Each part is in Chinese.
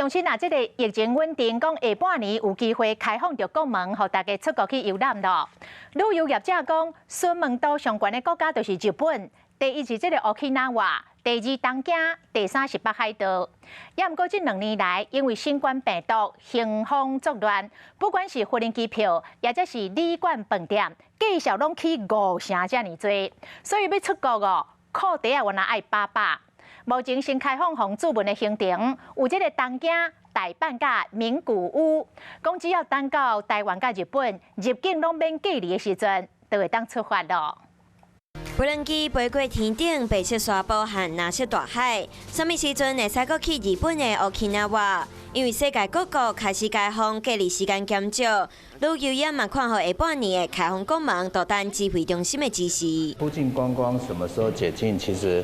相信这个疫情稳定，讲下半年有机会开放着国门，让大家出国去游览咯。旅游业者讲，孙门岛相关的国家就是日本，第一是这个 Okinawa， 第二东京，第三是北海道。也毋过这2年来，因为新冠病毒兴风作乱，不管是飞机票，也或是旅馆饭店，计数拢起5成这么多，所以要出国哦，裤底啊原来爱800。目前新开放红注文的行程，有这个东京、大阪甲名古屋，讲只要等到台湾甲日本入境拢免隔离的时阵，就会当出发咯。无人机飞过天顶，白色沙漠和蓝色大海，什么时阵会使过去日本的 Okinawa？ 因为世界各国开始开放，隔离时间减少，旅游业嘛看好下半年的开放国门，都等指挥中心的指示。出境观光什么时候解禁，其实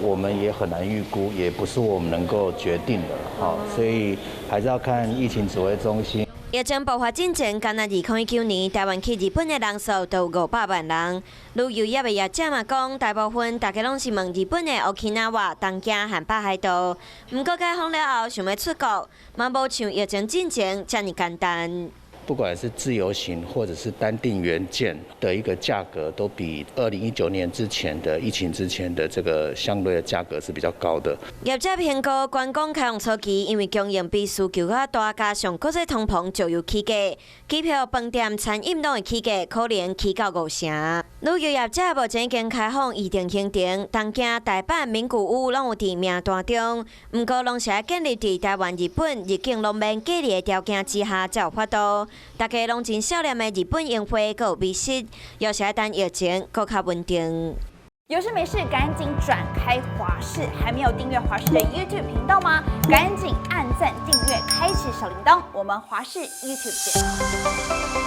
我们也很难预估，也不是我们能够决定的，好，所以还是要看疫情指挥中心。疫情爆发之前，今年2019年，台湾去日本的人数都有500万人。旅游业的业者嘛讲，大部分大家拢是问日本的 Okinawa、东京和北海道。不过开放了后，想要出国，嘛无像疫情之前这么简单。不管是自由行或者是单订原件的一个价格，都比2019年之前的疫情之前的这个相对的价格是比较高的。业者评估观光开放初期，因为供应比需求较大，加上国际通膨就有起价，机票、饭店、餐饮拢会起价，可能起到5成。旅游业者目前已经开放预定行程，东京、大阪、名古屋拢有伫名单中，不过拢是要建立伫台湾、日本入境拢免隔离的条件之下才有法度。大家拢真少年的日本樱花，阁有美食，要是要等疫情阁较稳定。有事没事赶紧转开华视，还没有订阅华视的 YouTube 频道吗？赶紧按赞、订阅、开启小铃铛，我们华视 YouTube 见。